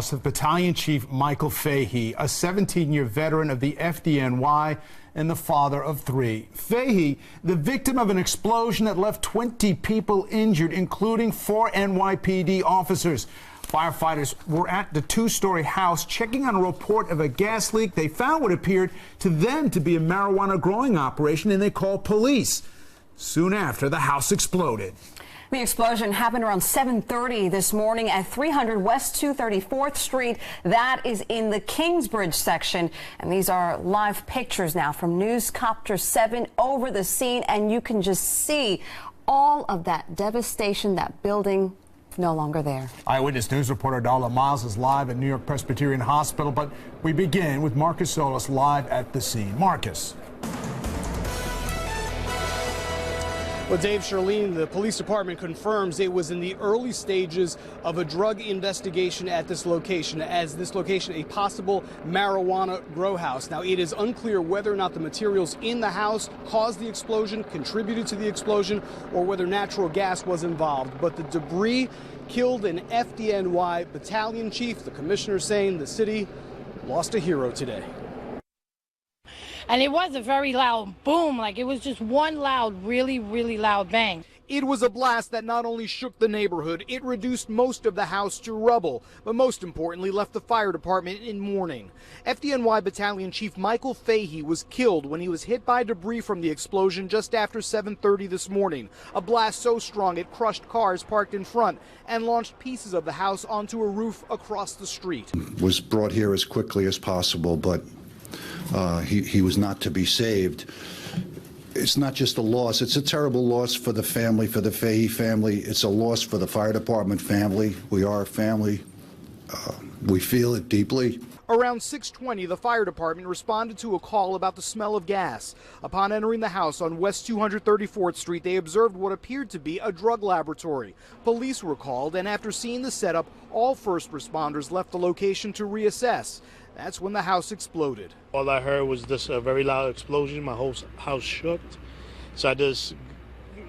loss of Battalion Chief Michael Fahey, a 17-year veteran of the FDNY and the father of 3. Fahey, the victim of an explosion that left 20 people injured, including 4 NYPD officers. Firefighters were at the 2-story house checking on a report of a gas leak. They found what appeared to them to be a marijuana growing operation, and they called police. Soon after, the house exploded. The explosion happened around 7:30 this morning at 300 West 234th Street. That is in the Kingsbridge section. And these are live pictures now from Newscopter 7 over the scene. And you can just see all of that devastation. That building no longer there. Eyewitness News reporter Darla Miles is live at New York Presbyterian Hospital. But we begin with Marcus Solis live at the scene. Marcus. Well, Dave, Charlene, the police department confirms it was in the early stages of a drug investigation at this location, as this location a possible marijuana grow house. Now, it is unclear whether or not the materials in the house caused the explosion, contributed to the explosion, or whether natural gas was involved. But the debris killed an FDNY battalion chief. The commissioner saying the city lost a hero today. And it was a very loud boom, like it was just one loud, really, really loud bang. It was a blast that not only shook the neighborhood, it reduced most of the house to rubble, but most importantly left the fire department in mourning. FDNY Battalion Chief Michael Fahey was killed when he was hit by debris from the explosion just after 7:30 this morning. A blast so strong it crushed cars parked in front and launched pieces of the house onto a roof across the street. Was brought here as quickly as possible, but he was not to be saved. It's not just a loss, it's a terrible loss for the family, for the Fahey family. It's a loss for the fire department family. We are a family. We feel it deeply. Around 6:20, the fire department responded to a call about the smell of gas. Upon entering the house on West 234th Street, they observed what appeared to be a drug laboratory. Police were called, and after seeing the setup, all first responders left the location to reassess. That's when the house exploded. All I heard was this very loud explosion. My whole house shook. So I just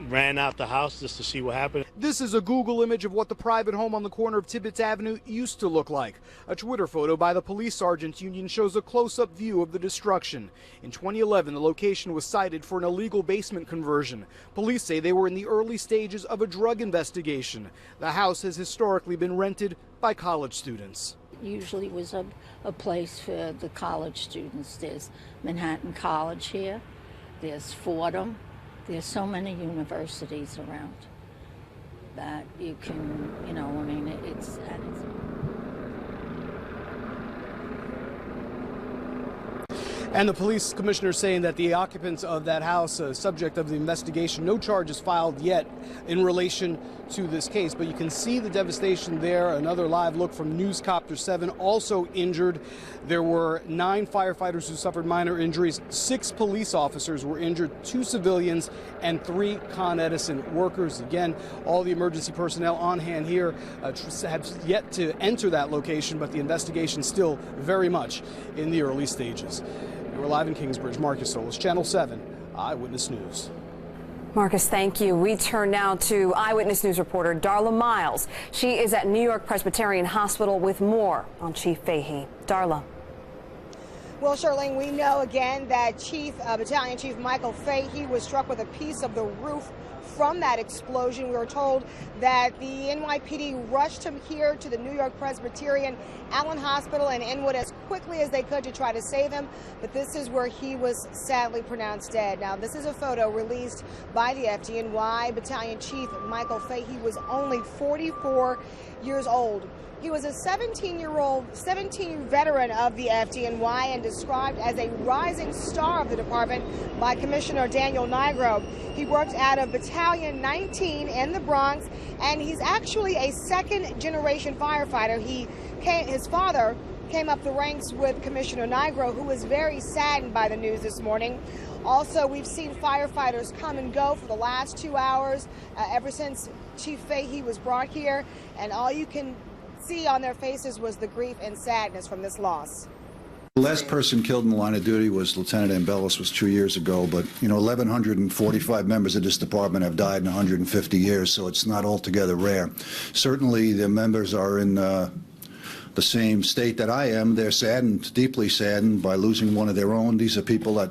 ran out the house just to see what happened. This is a Google image of what the private home on the corner of Tibbetts Avenue used to look like. A Twitter photo by the Police Sergeants Union shows a close-up view of the destruction. In 2011, the location was cited for an illegal basement conversion. Police say they were in the early stages of a drug investigation. The house has historically been rented by college students. Usually was a place for the college students. There's Manhattan College here, there's Fordham, there's so many universities around that you can, I mean, it's. And the police commissioner saying that the occupants of that house are subject of the investigation. No charges filed yet in relation to this case, but you can see the devastation there. Another live look from Newscopter 7, also injured. There were 9 firefighters who suffered minor injuries. 6 police officers were injured, 2 civilians, and 3 Con Edison workers. Again, all the emergency personnel on hand here have yet to enter that location, but the investigation still very much in the early stages. We're live in Kingsbridge. Marcus Solis, Channel 7, Eyewitness News. Marcus, thank you. We turn now to Eyewitness News reporter Darla Miles. She is at New York Presbyterian Hospital with more on Chief Fahey. Darla. Well, Charlene, we know again that Battalion Chief Michael Fahey was struck with a piece of the roof from that explosion. We were told that the NYPD rushed him here to the New York Presbyterian Allen Hospital in Inwood as quickly as they could to try to save him, but this is where he was sadly pronounced dead. Now, this is a photo released by the FDNY. Battalion Chief Michael Fahey was only 44 years old. He was a 17-year veteran of the FDNY and described as a rising star of the department by Commissioner Daniel Nigro. He worked out of Battalion 19 in the Bronx, and he's actually a second-generation firefighter. His father came up the ranks with Commissioner Nigro, who was very saddened by the news this morning. Also, we've seen firefighters come and go for the last 2 hours ever since Chief Fahey was brought here, and all you can see on their faces was the grief and sadness from this loss. The last person killed in the line of duty was Lieutenant Ambellis, was 2 years ago, but 1,145 members of this department have died in 150 years, so it's not altogether rare. Certainly the members are in the same state that I am. They're saddened, deeply saddened, by losing one of their own. These are people that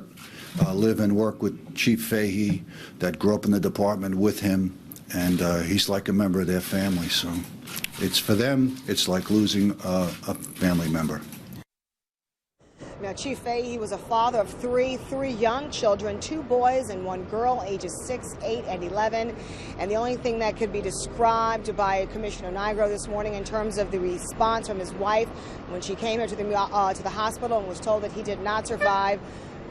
live and work with Chief Fahey, that grew up in the department with him, and he's like a member of their family. So it's, for them, it's like losing a family member. Now, Chief Fahey was a father of three young children, 2 boys and 1 girl, ages 6, 8, and 11. And the only thing that could be described by Commissioner Nigro this morning in terms of the response from his wife when she came here to the hospital and was told that he did not survive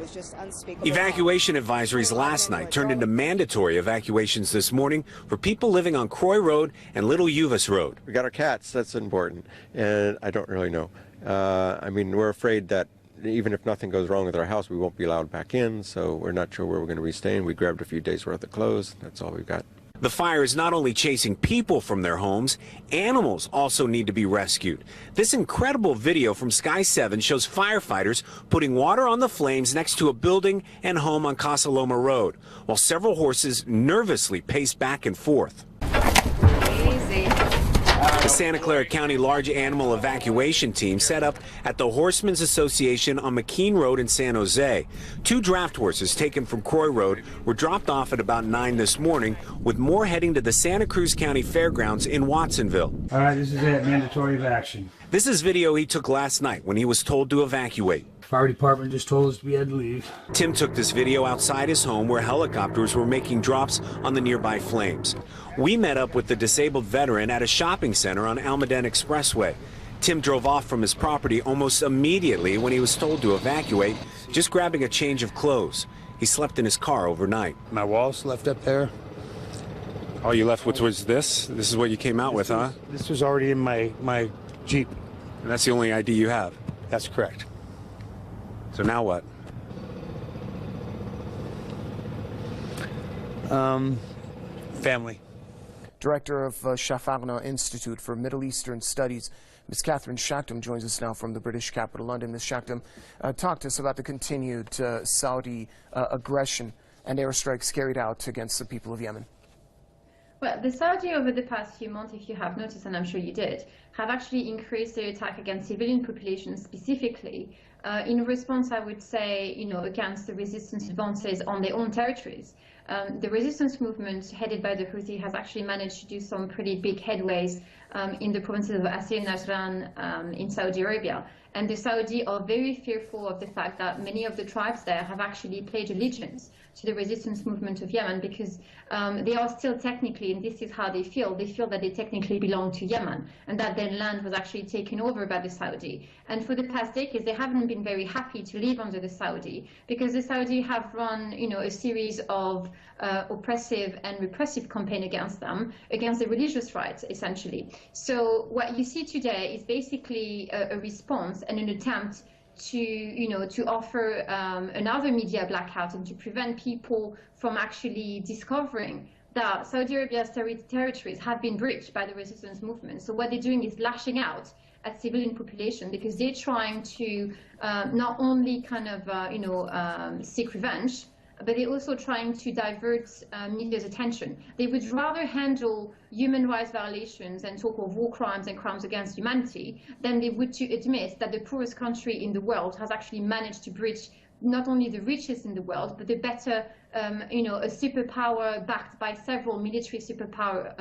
was just unspeakable. Evacuation advisories last night turned into mandatory evacuations this morning for people living on Croy Road and Little Uvis Road. We got our cats, that's important, and I don't really know. I mean, we're afraid that even if nothing goes wrong with our house, we won't be allowed back in, so we're not sure where we're going to be staying. We grabbed a few days' worth of clothes. That's all we've got. The fire is not only chasing people from their homes, animals also need to be rescued. This incredible video from Sky 7 shows firefighters putting water on the flames next to a building and home on Casa Loma Road, while several horses nervously pace back and forth. Easy. The Santa Clara County Large Animal Evacuation Team set up at the Horsemen's Association on McKean Road in San Jose. 2 draft horses taken from Croy Road were dropped off at about 9 this morning, with more heading to the Santa Cruz County Fairgrounds in Watsonville. All right, this is it, mandatory action. This is video he took last night when he was told to evacuate. Fire department just told us we had to leave. Tim took this video outside his home where helicopters were making drops on the nearby flames. We met up with the disabled veteran at a shopping center on Almaden Expressway. Tim drove off from his property almost immediately when he was told to evacuate, just grabbing a change of clothes. He slept in his car overnight. My wallet's left up there. All you left with was this? This is what you came out with, huh? This was already in my Jeep. And that's the only ID you have? That's correct. So now what? Family. Director of Shafarna Institute for Middle Eastern Studies, Ms. Catherine Shaktam, joins us now from the British capital, London. Ms. Shaktam, talk to us about the continued Saudi aggression and airstrikes carried out against the people of Yemen. Well, the Saudi over the past few months, if you have noticed, and I'm sure you did, have actually increased their attack against civilian populations specifically in response, I would say, against the resistance advances on their own territories. The resistance movement headed by the Houthi has actually managed to do some pretty big headways in the provinces of Asir Najran in Saudi Arabia. And the Saudi are very fearful of the fact that many of the tribes there have actually pledged allegiance to the resistance movement of Yemen because they are still technically, and this is how they feel that they technically belong to Yemen and that their land was actually taken over by the Saudi. And for the past decades, they haven't been very happy to live under the Saudi because the Saudi have run, a series of oppressive and repressive campaign against them, against the religious rights, essentially. So what you see today is basically a response and an attempt to offer another media blackout and to prevent people from actually discovering that Saudi Arabia's territories have been breached by the resistance movement. So what they're doing is lashing out at civilian population because they're trying to not only kind of seek revenge, but they're also trying to divert media's attention. They would rather handle human rights violations and talk of war crimes and crimes against humanity than they would to admit that the poorest country in the world has actually managed to breach not only the richest in the world, but the better, a superpower backed by several military superpower,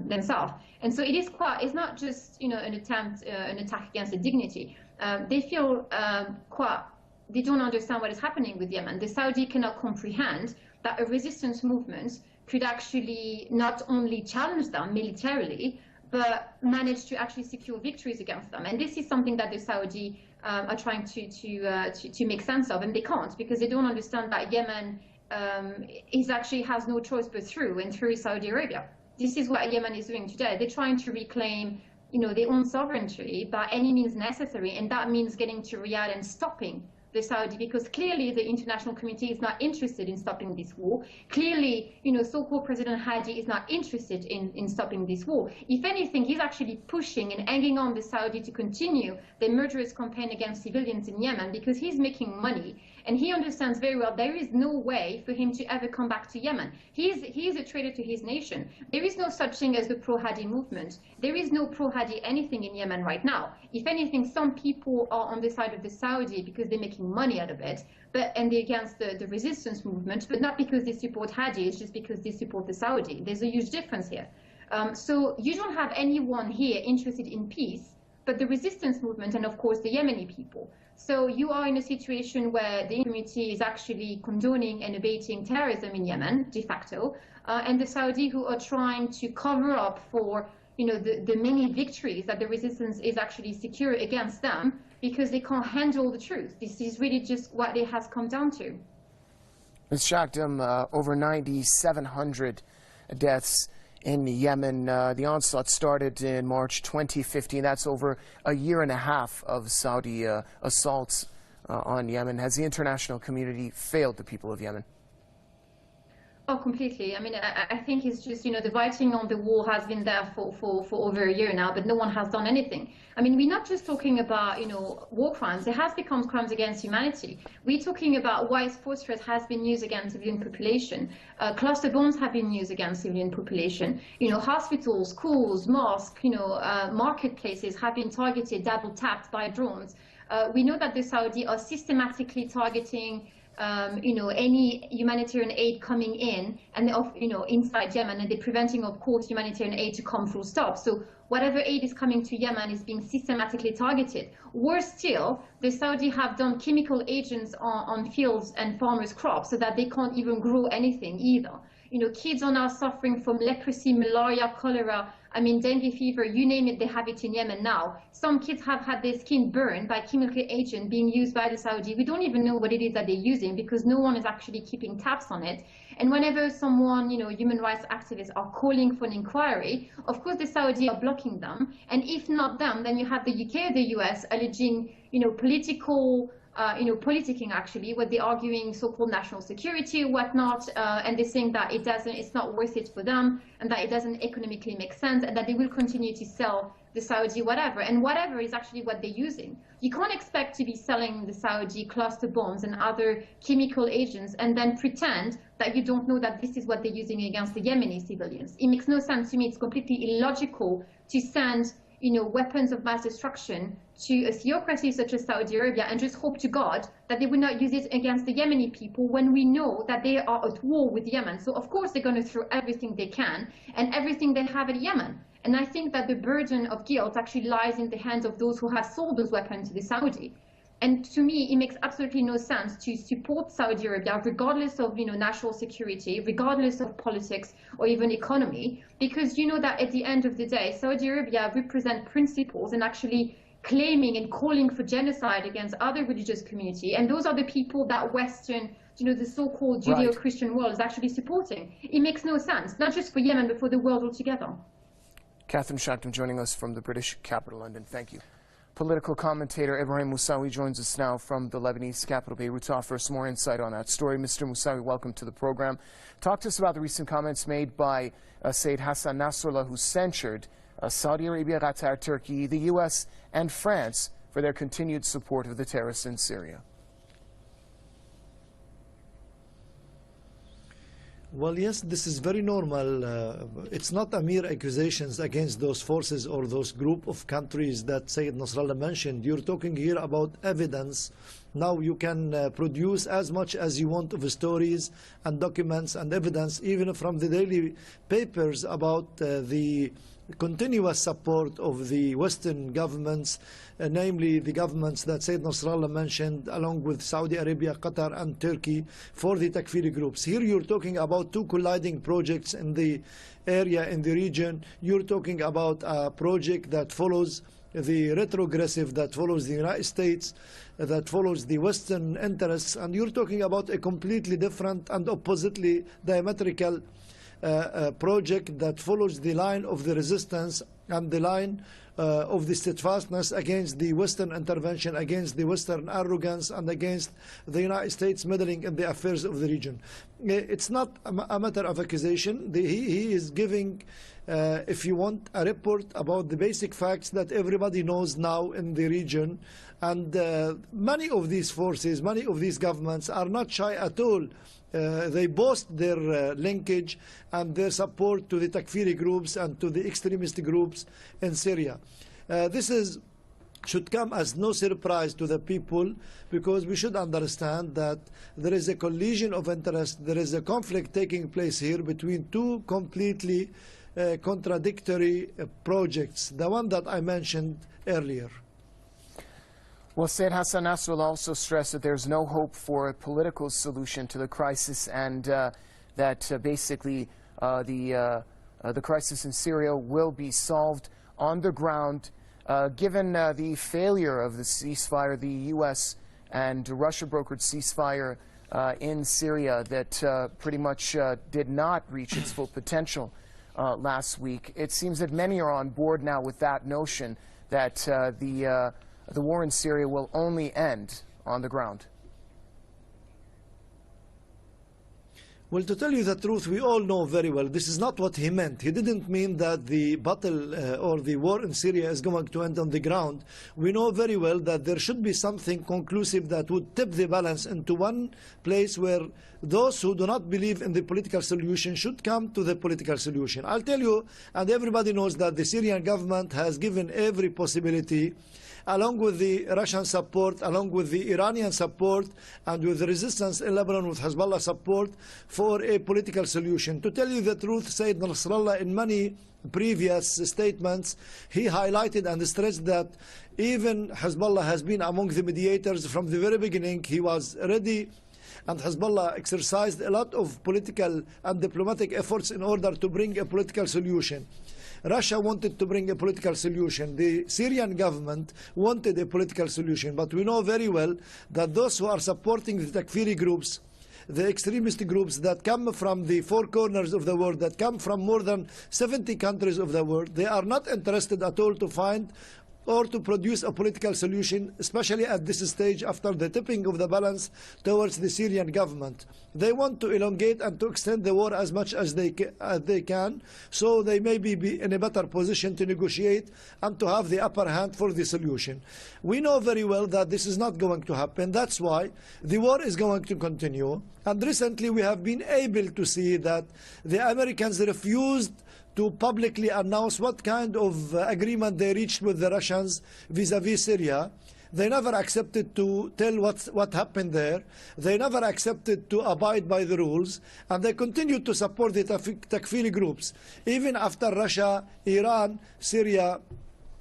themselves. And so it's not just, an attack against the dignity. They feel they don't understand what is happening with Yemen. The Saudi cannot comprehend that a resistance movement could actually not only challenge them militarily, but manage to actually secure victories against them. And this is something that the Saudi are trying to make sense of, and they can't because they don't understand that Yemen has no choice but through Saudi Arabia. This is what Yemen is doing today. They're trying to reclaim, their own sovereignty by any means necessary, and that means getting to Riyadh and stopping the Saudi, because clearly the international community is not interested in stopping this war. Clearly, so-called President Hadi is not interested in stopping this war. If anything, he's actually pushing and egging on the Saudi to continue the murderous campaign against civilians in Yemen, because he's making money. And he understands very well there is no way for him to ever come back to Yemen. He is a traitor to his nation. There is no such thing as the pro-Hadi movement. There is no pro-Hadi anything in Yemen right now. If anything, some people are on the side of the Saudi because they're making money out of it, and they're against the resistance movement, but not because they support Hadi, it's just because they support the Saudi. There's a huge difference here. So you don't have anyone here interested in peace, but the resistance movement and, of course, the Yemeni people. So you are in a situation where the community is actually condoning and abating terrorism in Yemen, de facto, and the Saudi who are trying to cover up for the many victories that the resistance is actually secure against them, because they can't handle the truth. This is really just what it has come down to. Ms. Shakdam, over 9,700 deaths in Yemen. The onslaught started in March 2015. That's over a year and a half of Saudi assaults on Yemen. Has the international community failed the people of Yemen? Oh, completely. I mean, I think it's just, the writing on the wall has been there for over a year now, but no one has done anything. I mean, we're not just talking about, war crimes. It has become crimes against humanity. We're talking about why phosphorus has been used against civilian population. Cluster bombs have been used against civilian population. Hospitals, schools, mosques, marketplaces have been targeted, double tapped by drones. We know that the Saudi are systematically targeting any humanitarian aid coming in and inside Yemen, and they're preventing, of course, humanitarian aid to come full stop. So whatever aid is coming to Yemen is being systematically targeted. Worse still, the Saudi have done chemical agents on fields and farmers' crops so that they can't even grow anything either. Kids are now suffering from leprosy, malaria, cholera, dengue fever, you name it, they have it in Yemen now. Some kids have had their skin burned by chemical agent being used by the Saudi. We don't even know what it is that they're using because no one is actually keeping tabs on it. And whenever someone, human rights activists are calling for an inquiry, of course the Saudi are blocking them. And if not them, then you have the UK or the US alleging, political politicking actually, where they're arguing so-called national security or whatnot, and they're saying that it's not worth it for them, and that it doesn't economically make sense, and that they will continue to sell the Saudi whatever, and whatever is actually what they're using. You can't expect to be selling the Saudi cluster bombs and other chemical agents and then pretend that you don't know that this is what they're using against the Yemeni civilians. It makes no sense to me. It's completely illogical to send weapons of mass destruction to a theocracy such as Saudi Arabia and just hope to God that they would not use it against the Yemeni people when we know that they are at war with Yemen. So of course they're going to throw everything they can and everything they have at Yemen. And I think that the burden of guilt actually lies in the hands of those who have sold those weapons to the Saudi. And to me, it makes absolutely no sense to support Saudi Arabia, regardless of national security, regardless of politics or even economy, because you know that at the end of the day, Saudi Arabia represent principles and actually claiming and calling for genocide against other religious community. And those are the people that Western, the so-called Judeo-Christian world is actually supporting. It makes no sense, not just for Yemen, but for the world altogether. Catherine Shakdam joining us from the British capital, London. Thank you. Political commentator Ibrahim Moussawi joins us now from the Lebanese capital, Beirut, to offer us more insight on that story. Mr. Moussawi, welcome to the program. Talk to us about the recent comments made by Sayyid Hassan Nasrallah, who censured Saudi Arabia, Qatar, Turkey, the U.S. and France for their continued support of the terrorists in Syria. Well, yes, this is very normal. It's not a mere accusations against those forces or those group of countries that Sayyid Nasrallah mentioned. You're talking here about evidence. Now you can produce as much as you want of stories and documents and evidence, even from the daily papers, about the continuous support of the Western governments, namely the governments that Sayyid Nasrallah mentioned, along with Saudi Arabia, Qatar and Turkey, for the Takfiri groups. Here you're talking about two colliding projects in the area, in the region. You're talking about a project that follows the retrogressive, that follows the United States, that follows the Western interests, and you're talking about a completely different and oppositely diametrical project that follows the line of the resistance and the line of the steadfastness against the Western intervention, against the Western arrogance, and against the United States meddling in the affairs of the region. It's not a matter of accusation. He is giving, if you want, a report about the basic facts that everybody knows now in the region. And many of these forces, many of these governments are not shy at all. They boast their linkage and their support to the Takfiri groups and to the extremist groups in Syria. This should come as no surprise to the people, because we should understand that there is a collision of interest, there is a conflict taking place here between two completely contradictory projects, the one that I mentioned earlier. Well, Sayyid Hassan Nasrallah also stressed that there's no hope for a political solution to the crisis, and that basically the crisis in Syria will be solved on the ground. Given the failure of the ceasefire, the U.S. and Russia-brokered ceasefire in Syria that pretty much did not reach its full potential last week, it seems that many are on board now with that notion that the war in Syria will only end on the ground. Well, to tell you the truth, we all know very well this is not what he meant. He didn't mean that the battle or the war in Syria is going to end on the ground. We know very well that there should be something conclusive that would tip the balance into one place where those who do not believe in the political solution should come to the political solution. I'll tell you, and everybody knows, that the Syrian government has given every possibility, along with the Russian support, along with the Iranian support, and with the resistance in Lebanon with Hezbollah support, for a political solution. To tell you the truth, Sayyid Nasrallah, in many previous statements, he highlighted and stressed that even Hezbollah has been among the mediators from the very beginning. He was ready, and Hezbollah exercised a lot of political and diplomatic efforts in order to bring a political solution. Russia wanted to bring a political solution. The Syrian government wanted a political solution. But we know very well that those who are supporting the Takfiri groups, the extremist groups that come from the four corners of the world, that come from more than 70 countries of the world, they are not interested at all to find or to produce a political solution, especially at this stage after the tipping of the balance towards the Syrian government. They want to elongate and to extend the war as much as they can, so they may be in a better position to negotiate and to have the upper hand for the solution. We know very well that this is not going to happen. That's why the war is going to continue. And recently we have been able to see that the Americans refused to publicly announce what kind of agreement they reached with the Russians vis-à-vis Syria. They never accepted to tell what happened there. They never accepted to abide by the rules, and they continued to support the Takfiri groups. Even after Russia, Iran, Syria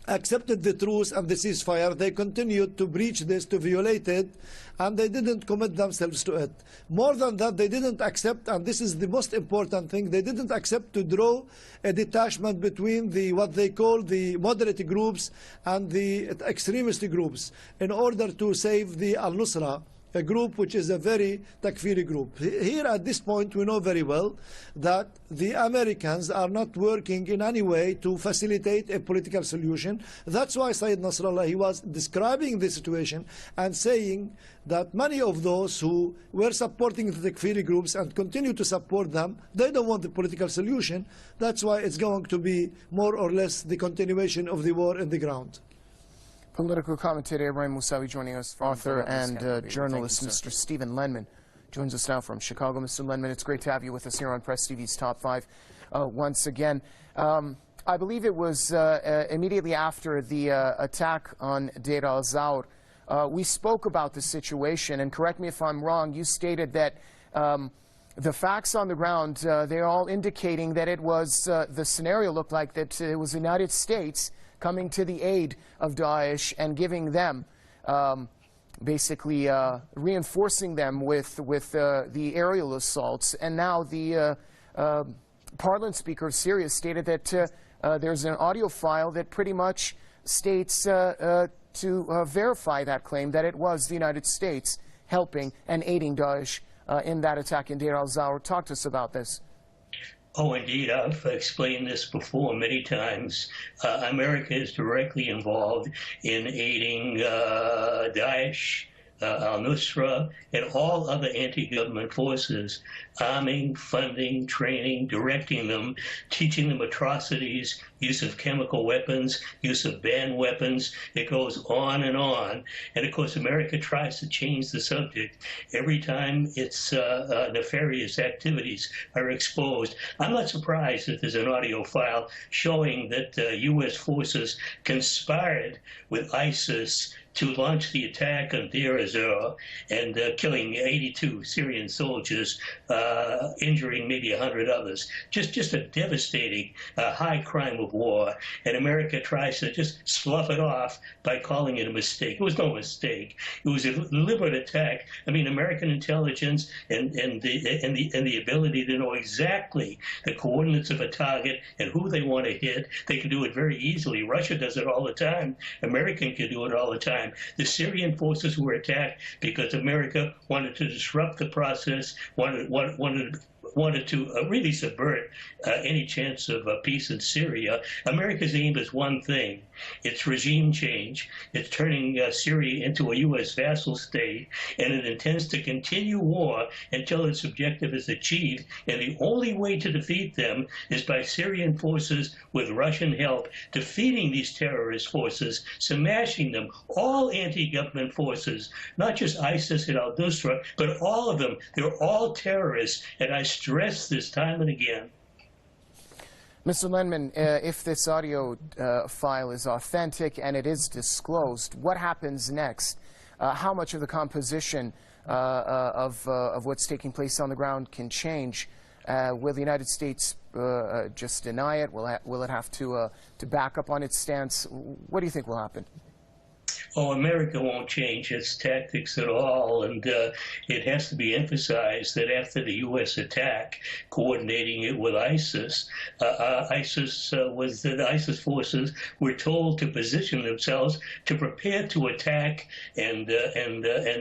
accepted the truce and the ceasefire, they continued to breach this, to violate it, and they didn't commit themselves to it. More than that, they didn't accept, and this is the most important thing, they didn't accept to draw a detachment between what they call the moderate groups and the extremist groups in order to save the Al-Nusra, a group which is a very Takfiri group. Here at this point we know very well that the Americans are not working in any way to facilitate a political solution. That's why Sayyid Nasrallah, he was describing the situation and saying that many of those who were supporting the Takfiri groups and continue to support them, they don't want the political solution. That's why it's going to be more or less the continuation of the war in the ground. Political commentator Ibrahim Musawi joining us, author and journalist Mr. Stephen Lenman joins us now from Chicago. Mr. Lenman, it's great to have you with us here on Press TV's Top 5 once again. I believe it was immediately after the attack on Deir al-Zawr, we spoke about the situation, and correct me if I'm wrong, you stated that the facts on the ground, they're all indicating that it was, the scenario looked like that it was the United States coming to the aid of Daesh and giving them, basically reinforcing them with the aerial assaults. And now the Parliament Speaker of Syria stated that there's an audio file that pretty much states to verify that claim, that it was the United States helping and aiding Daesh in that attack in Deir al-Zawr. Talk to us about this. Oh, indeed. I've explained this before many times. America is directly involved in aiding Daesh, al-Nusra, and all other anti-government forces, arming, funding, training, directing them, teaching them atrocities, use of chemical weapons, use of banned weapons. It goes on and on. And of course, America tries to change the subject every time its nefarious activities are exposed. I'm not surprised that there's an audio file showing that U.S. forces conspired with ISIS to launch the attack on Deir ez-Zor and killing 82 Syrian soldiers, injuring maybe 100 others. Just a devastating high crime of war. And America tries to just slough it off by calling it a mistake. It was no mistake. It was a deliberate attack. I mean, American intelligence and the ability to know exactly the coordinates of a target and who they want to hit. They can do it very easily. Russia does it all the time. American can do it all the time. The Syrian forces were attacked because America wanted to disrupt the process, wanted to really subvert any chance of peace in Syria. America's aim is one thing. It's regime change. It's turning Syria into a U.S. vassal state, and it intends to continue war until its objective is achieved. And the only way to defeat them is by Syrian forces with Russian help defeating these terrorist forces, smashing them, all anti-government forces, not just ISIS and al-Nusra, but all of them. They're all terrorists, and I stress this time and again. Mr. Lenman, if this audio file is authentic and it is disclosed, what happens next? How much of the composition of what's taking place on the ground can change? Will the United States just deny it? Will it have to back up on its stance? What do you think will happen? Oh, America won't change its tactics at all, and it has to be emphasized that after the U.S. attack, coordinating it with ISIS, the ISIS forces were told to position themselves to prepare to attack and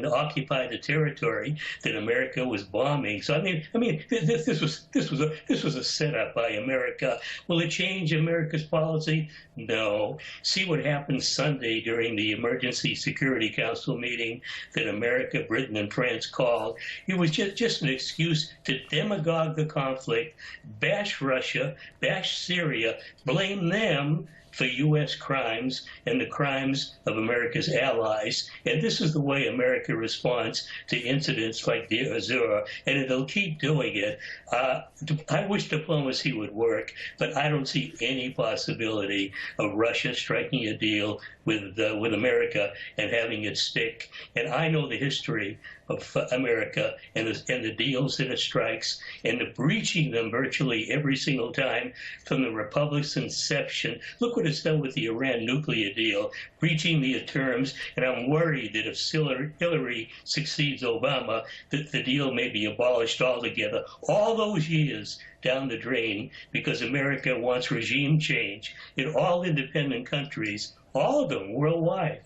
occupy the territory that America was bombing. So I mean, this was a setup by America. Will it change America's policy? No. See what happened Sunday during the Emergency Security Council meeting that America, Britain, and France called. It was just an excuse to demagogue the conflict, bash Russia, bash Syria, blame them for U.S. crimes and the crimes of America's allies. And this is the way America responds to incidents like Deir ez-Zor, and it'll keep doing it. I wish diplomacy would work, but I don't see any possibility of Russia striking a deal with America and having it stick. And I know the history of America and the deals that it strikes and the breaching them virtually every single time from the Republic's inception. Look what it's done with the Iran nuclear deal, breaching the terms, and I'm worried that if Hillary succeeds Obama, that the deal may be abolished altogether. All those years down the drain because America wants regime change in all independent countries, all of them worldwide.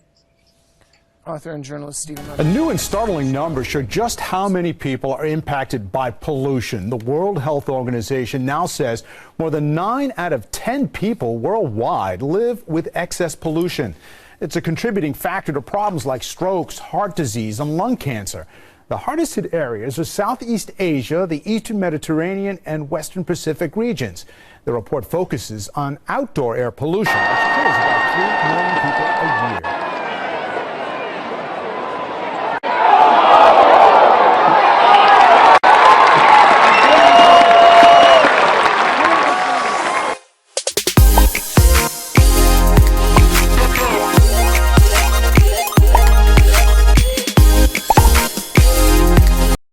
Author and journalist Stephen. A new and startling number show just how many people are impacted by pollution. The World Health Organization now says more than 9 out of 10 people worldwide live with excess pollution. It's a contributing factor to problems like strokes, heart disease, and lung cancer. The hardest hit areas are Southeast Asia, the Eastern Mediterranean, and Western Pacific regions. The report focuses on outdoor air pollution, which kills about 3 million people a year.